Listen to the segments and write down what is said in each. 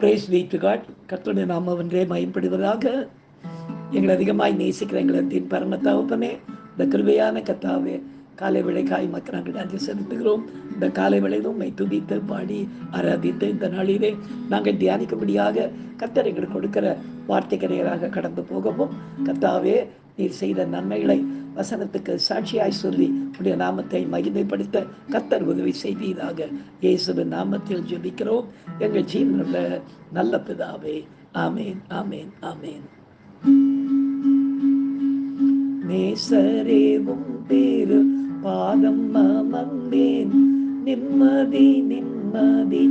Price B to God. கர்த்தருடைய நாமம் ஒன்றே மகிமைப்படுவதாக. எங்களை அதிகமாய் நேசிக்கிற எங்களின் பரம தகப்பனே, இந்த கிருபையான கர்த்தாவே, காலை வேளைக்காய் மக்கள் நாங்கள் நன்றி செலுத்துகிறோம். இந்த காலை வேளையிலும் உம்மை துதித்து பாடி ஆராதித்து இந்த நாளிலே நாங்கள் தியானிக்கும்படியாக கர்த்தர் எங்களுக்கு கொடுக்கிற வார்த்தைக்கு நேராக கடந்து போகவும், கர்த்தாவே நீர் செய்த நன்மைகளை வசனத்துக்கு சாட்சியாய் சொல்லி உடைய நாமத்தை மகிமைப்படுத்த கர்த்தர் உதவி செய்வீராக. இயேசுவின் நாமத்தில் ஜெபிக்கிறோம் எங்கள் ஜீவனுள்ள நல்ல பிதாவே. ஆமேன், ஆமேன், ஆமேன். நேசரேவும் பேரு பாதம் அமர்ந்தேன், நிம்மதி நிம்மதி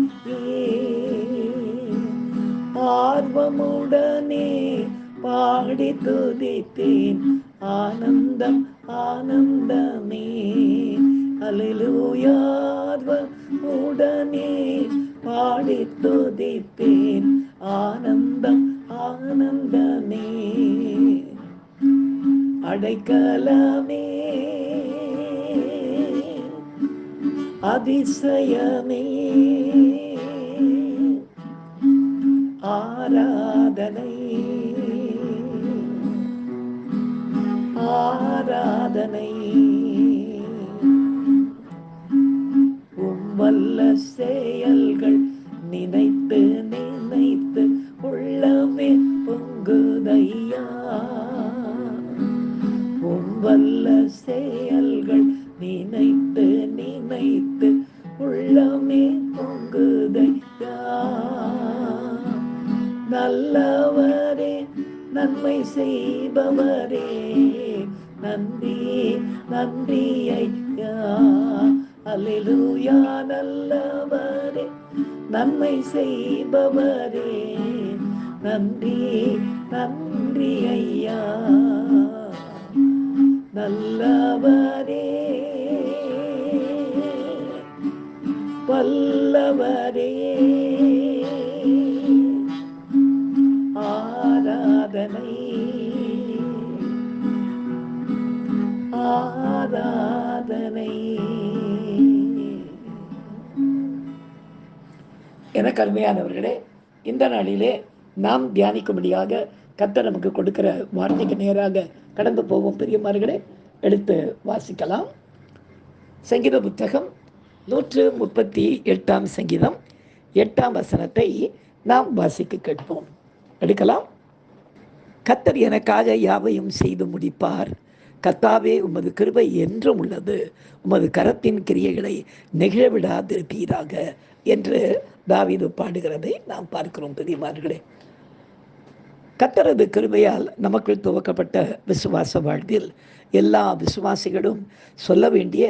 ஆர்வமுடனே பாடி துதித்தேன், ஆனந்தம் ஆனந்தமே. அல்லேலூயா. ஆர்வமுடனே பாடி துதிப்பேன், ஆனந்தம் ஆனந்தமே. அடைக்கலமே அதிசயமே, ஆராதனை ஆராதனை. வல்ல செயல்கள் நினைத்து நினைத்து உள்ளமே பொங்குதையா. வல்ல செயல்கள் நினைத்து நினைத்து உள்ளமே பொங்குதையா. நல்லவரே நன்மை செய்பவரே, நன்றி நன்றி ஐயா. அல்லேலூயா. நல்லவரே நன்மை செய்பவரே, நன்றி நன்றி ஐயா. நல்லவரே வல்லவரே, ஆராதனை ஆராதனை. எனக்கு அருமையானவர்களே, இந்த நாளிலே நாம் தியானிக்கும்படியாக கர்த்தர் நமக்கு கொடுக்கிற வார்த்தைக்கு நேராக கடந்து போவோம். பெரியமார்களே, எடுத்து வாசிக்கலாம். சங்கீத புத்தகம் 138 சங்கீதம் 8 வசனத்தை நாம் வாசிக்க கேட்போம். எடுக்கலாம். கர்த்தர் எனக்காக யாவையும் செய்து முடிப்பார். கர்த்தாவே, உமது கிருபை என்றும் உள்ளது. உமது கரத்தின் கிரியைகளை நெகிழவிடாதிருப்பீராக என்று தாவீது பாடுகிறதை நாம் பார்க்கிறோம். பெரியமார்களே, கர்த்தரது கிருபையால் நமக்குள் துவக்கப்பட்ட விசுவாச வாழ்வில் எல்லா விசுவாசிகளும் சொல்ல வேண்டிய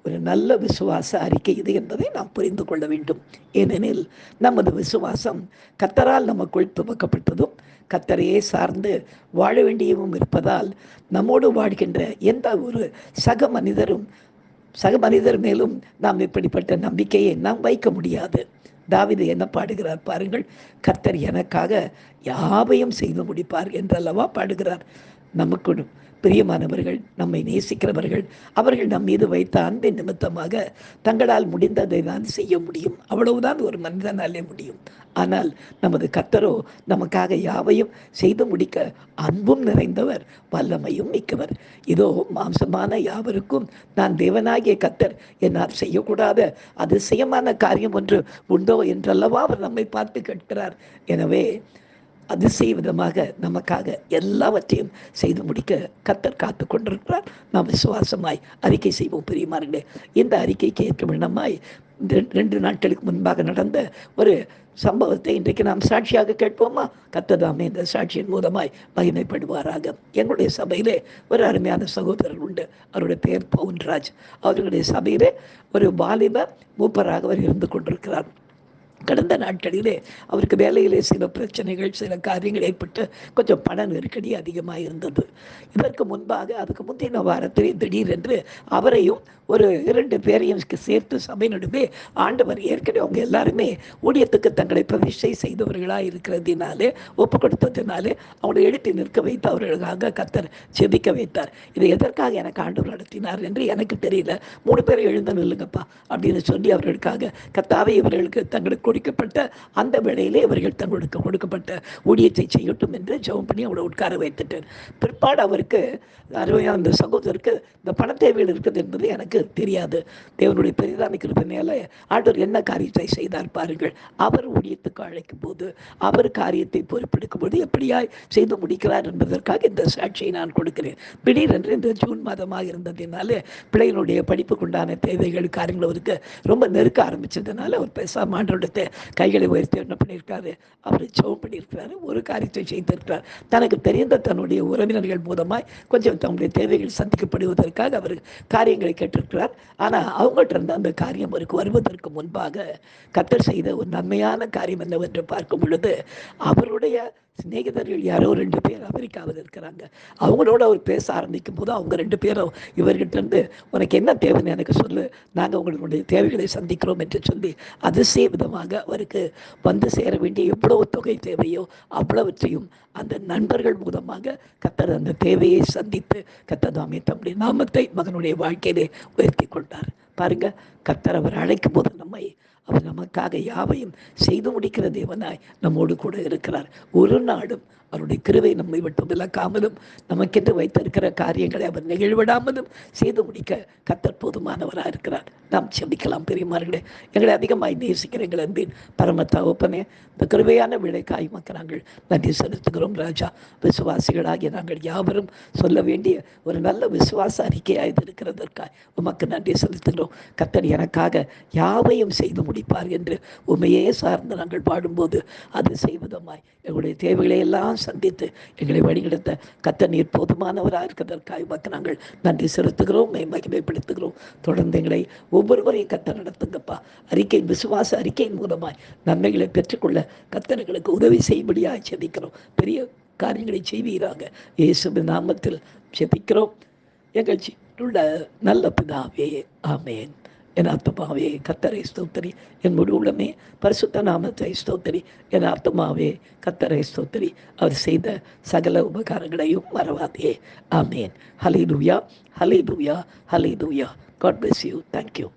ஒரு நல்ல விசுவாச அறிக்கை இது என்பதை நாம் புரிந்து கொள்ள வேண்டும். ஏனெனில் நமது விசுவாசம் கர்த்தரால் நமக்குள் துவக்கப்பட்டதும் கர்த்தரையே சார்ந்து வாழ வேண்டியவும் இருப்பதால் நம்மோடு வாழ்கின்ற எந்த ஒரு சக மனிதர் மேலும் நாம் இப்படிப்பட்ட நம்பிக்கையை நாம் வைக்க முடியாது. தாவீது என்ன பாடுகிறார் பாருங்கள். கர்த்தர் எனக்காக யாவையும் செய்து முடிப்பார் என்றல்லவா பாடுகிறார். நமக்கு பிரியமானவர்கள், நம்மை நேசிக்கிறவர்கள், அவர்கள் நம் மீது வைத்த அன்பின் நிமித்தமாக தங்களால் முடிந்ததை தான் செய்ய முடியும். அவ்வளவுதான் ஒரு மனிதனாலே முடியும். ஆனால் நமது கர்த்தரோ நமக்காக யாவையும் செய்து முடிக்க அன்பும் நிறைந்தவர், வல்லமையும் மிக்கவர். இதோ மாம்சமான யாவருக்கும் நான் தேவனாகிய கர்த்தர் என்னால் செய்யக்கூடாத அதிசயமான காரியம் ஒன்று உண்டோ என்றல்லவா அவர் நம்மை பார்த்து கேட்கிறார். எனவே அதிசய விதமாக நமக்காக எல்லாவற்றையும் செய்து முடிக்க கர்த்தர் காத்து கொண்டிருக்கிறார். நாம் விசுவாசமாய் அறிக்கை செய்வோம். பெரியமார்களே, இந்த அறிக்கைக்கு ஏற்ற வண்ணமாய் 2 நாட்களுக்கு முன்பாக நடந்த ஒரு சம்பவத்தை இன்றைக்கு நாம் சாட்சியாக கேட்போமா? கர்த்தர் இந்த சாட்சியின் மூலமாய் மகிமைப்படுவாராக. எங்களுடைய சபையிலே ஒரு அருமையான சகோதரர் உண்டு. அவருடைய பெயர் பவுன்ராஜ். அவர்களுடைய சபையிலே ஒரு வாலிப மூப்பராக அவர் இருந்து கொண்டிருக்கிறார். கடந்த நாட்களிலே அவருக்கு வேலையிலே சில பிரச்சனைகள், சில காரியங்கள் ஏற்பட்டு கொஞ்சம் பண நெருக்கடி அதிகமாக இருந்தது. இதற்கு முன்பாக அதுக்கு முந்தின வாரத்திலே திடீரென்று அவரையும் ஒரு 2 பேரையும் சேர்த்து சபை நடுவே ஆண்டவர் ஏற்கனவே அவங்க எல்லாருமே ஊழியத்துக்கு தங்களை பிரதிஷ்டை செய்தவர்களாக இருக்கிறதினாலே, ஒப்பு கொடுத்ததினாலே அவங்களை எழுப்பி நிற்க வைத்து அவர்களுக்காக கர்த்தர் ஜெபிக்க வைத்தார். இதை எதற்காக எனக்கு ஆண்டவர் நடத்தினார் என்று எனக்கு தெரியல. 3 பேரை எழுந்து நில்லுங்கப்பா அப்படின்னு சொல்லி அவர்களுக்காக கர்த்தாவே இவர்களுக்கு தங்களுக்கு கொடுக்கப்பட்ட அந்த வேளையிலே இவர்கள் தங்களுக்கு கொடுக்கப்பட்ட ஊழியத்தை செய்யட்டும் என்று ஜெபம் பண்ணி அவரை உட்கார வைத்துட்டார். பிற்பாடு அவருக்கு அருமையான அந்த சகோதரருக்கு இந்த பண தேவைகள் இருக்குது என்பது எனக்கு தெரியாது. தேவனுடைய பெரிதான கிருபையினால ஆண்டவர் என்ன காரியத்தை செய்தார் பாருங்கள். அவர் ஊழியத்துக்கு அழைக்கும் போது அவர் காரியத்தை பொறுப்பெடுக்கும் போது எப்படியாய் செய்து முடிக்கிறார் என்பதற்காக இந்த சாட்சியை நான் கொடுக்கிறேன். திடீரென்று இந்த ஜூன் மாதமாக இருந்ததினால பிள்ளைகளுடைய படிப்புக்குண்டான தேவைகள் காரியங்கள் அவருக்கு ரொம்ப நெருக்க ஆரம்பிச்சதுனால அவர் பேசாம ஆண்டவருடைய கைகளை உயர்த்தி என்ன பண்ணியிருக்காரு, அவர் ஜெபம் பண்ணியிருக்கிறாரு, ஒரு காரியத்தை செய்திருக்கிறார். தனக்கு தெரிந்த தன்னுடைய உறவினர்கள் மூலமாய் கொஞ்சம் தன்னுடைய தேவைகள் சந்திக்கப்படுவதற்காக அவர் காரியங்களை கேட்டிருக்கிறார். ஆனால் அவங்கள்ட்ட இருந்த அந்த காரியம் அவருக்கு வருவதற்கு முன்பாக கர்த்தர் செய்த ஒரு நன்மையான காரியம் என்னவென்று பார்க்கும் பொழுது அவருடைய சிநேகிதர்கள் யாரோ 2 பேர் அமெரிக்காவில் இருக்கிறாங்க. அவங்களோட அவர் பேச ஆரம்பிக்கும் போது அவங்க 2 பேரும் இவர்கிட்ட இருந்து உனக்கு என்ன தேவைன்னு எனக்கு சொல்லு, நாங்கள் உங்களுடைய தேவைகளை சந்திக்கிறோம் என்று சொல்லி அதிசய விதமாக அவருக்கு வந்து சேர வேண்டிய எவ்வளவு தொகை தேவையோ அவ்வளவற்றையும் அந்த நண்பர்கள் மூலமாக கர்த்தர் அந்த தேவையை சந்தித்து கர்த்தர் தாமே தம்முடைய நாமத்தை மகனுடைய வாழ்க்கையிலே உயர்த்தி கொண்டார். பாருங்க, கர்த்தர் அவர் அழைக்கும் போது அவர் நமக்காக யாவையும் செய்து முடிக்கிற தேவனாய் நம்மோடு கூட இருக்கிறார். ஒரு நாடும் அவருடைய கிருபை நம்மை விட்டு விலக்காமலும் நமக்கென்று வைத்திருக்கிற காரியங்களை அவர் நிகழ்விடாமலும் செய்து முடிக்க கர்த்தர் போதுமானவராக இருக்கிறார். நாம் செபிக்கலாம். பெரியமார்களே, எங்களை அதிகமாய் நேசிக்கிற எங்கள் அன்பின் பரம தகப்பனே, இந்த கிருபையான விளைக்காய் மக்கள் நாங்கள் நன்றி செலுத்துகிறோம். ராஜா, விசுவாசிகளாகிய நாங்கள் யாவரும் சொல்ல வேண்டிய ஒரு நல்ல விசுவாச அறிக்கையாக இருக்கிறதற்காய் உமக்கு நன்றி செலுத்துகிறோம். கர்த்தர் எனக்காக யாவையும் செய்து முடிப்பார் என்று உண்மையே சார்ந்து நாங்கள் பாடும்போது அது செய்வதுமாய் எங்களுடைய தேவைகளை எல்லாம் சந்தித்து எங்களை வழிநடத்த கர்த்தர் நீர் போதுமானவராக இருக்கிறதற்காக உமக்கு நாங்கள் நன்றி செலுத்துகிறோம், மகிமைப்படுத்துகிறோம். தொடர்ந்து எங்களை ஒவ்வொருவரையும் கர்த்தர் நடத்துங்கப்பா. விசுவாச அறிக்கையின் மூலமாய் நன்மைகளை பெற்றுக்கொள்ள கர்த்தர்களுக்கு உதவி செய்யும்படியாக செபிக்கிறோம். பெரிய காரியங்களை செய்வீராக இயேசுவின் நாமத்தில் செபிக்கிறோம் எங்கள் உள்ள நல்ல பிதாவே, ஆமேன். என் ஆத்துமாவே கர்த்தரை ஸ்தோத்திரி, என் முழு உள்ளமே பரிசுத்த நாமத்தை ஸ்தோத்திரி. என் ஆத்துமாவே கர்த்தரை ஸ்தோத்திரி, அவர் செய்த சகல உபகாரங்களையும் மறவாதே. ஆமேன். ஹல்லேலூயா, ஹல்லேலூயா, ஹல்லேலூயா. God bless you. Thank you.